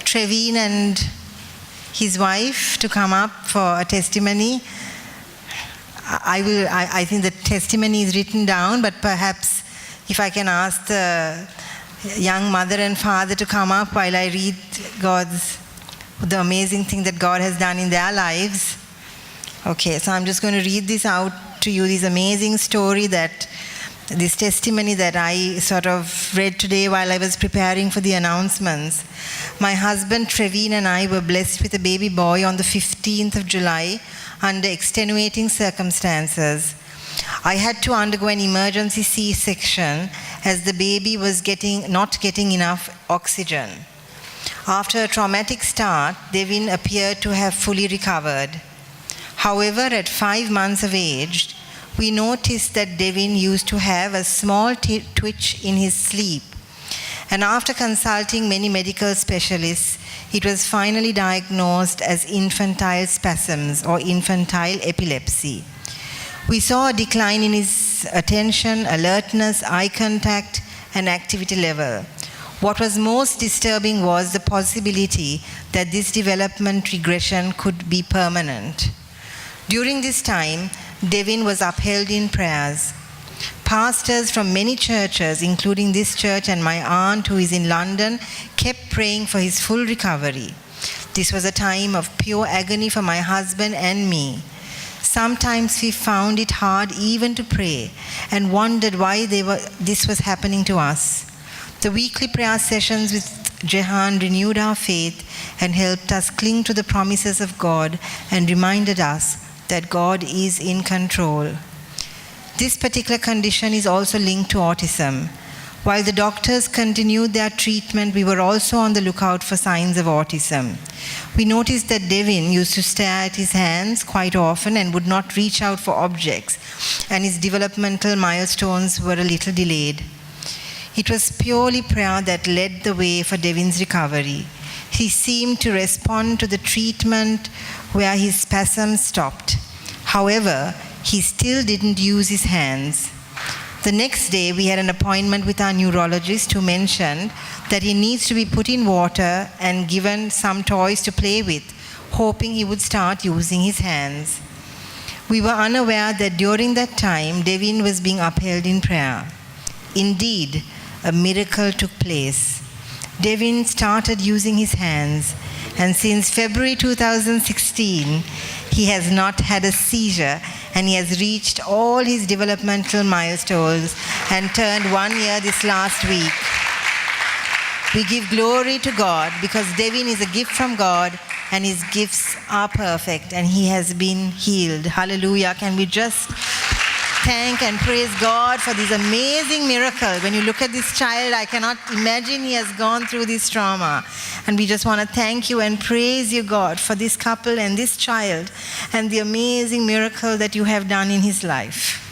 Trevin and his wife to come up for a testimony. I think the testimony is written down, but perhaps if I can ask the young mother and father to come up while I read the amazing thing that God has done in their lives. Okay, so I'm just going to read this out to you, this amazing story, this testimony that I sort of read today while I was preparing for the announcements. My husband Trevin and I were blessed with a baby boy on the 15th of July under extenuating circumstances. I had to undergo an emergency C-section as the baby was not getting enough oxygen. After a traumatic start, Devin appeared to have fully recovered. However, at 5 months of age, we noticed that Devin used to have a small twitch in his sleep. And after consulting many medical specialists, it was finally diagnosed as infantile spasms or infantile epilepsy. We saw a decline in his attention, alertness, eye contact, and activity level. What was most disturbing was the possibility that this development regression could be permanent. During this time, Devin was upheld in prayers. Pastors from many churches, including this church and my aunt who is in London, kept praying for his full recovery. This was a time of pure agony for my husband and me. Sometimes we found it hard even to pray and wondered why this was happening to us. The weekly prayer sessions with Jehan renewed our faith and helped us cling to the promises of God and reminded us that God is in control. This particular condition is also linked to autism. While the doctors continued their treatment, we were also on the lookout for signs of autism. We noticed that Devin used to stare at his hands quite often and would not reach out for objects, and his developmental milestones were a little delayed. It was purely prayer that led the way for Devin's recovery. He seemed to respond to the treatment where his spasms stopped. However, he still didn't use his hands. The next day, we had an appointment with our neurologist who mentioned that he needs to be put in water and given some toys to play with, hoping he would start using his hands. We were unaware that during that time, Devin was being upheld in prayer. Indeed, a miracle took place. Devin started using his hands, and since February 2016, he has not had a seizure, and he has reached all his developmental milestones and turned 1 year this last week. We give glory to God because Devin is a gift from God and his gifts are perfect and he has been healed. Hallelujah. Can we just thank and praise God for this amazing miracle? When you look at this child, I cannot imagine he has gone through this trauma. And we just want to thank you and praise you, God, for this couple and this child and the amazing miracle that you have done in his life.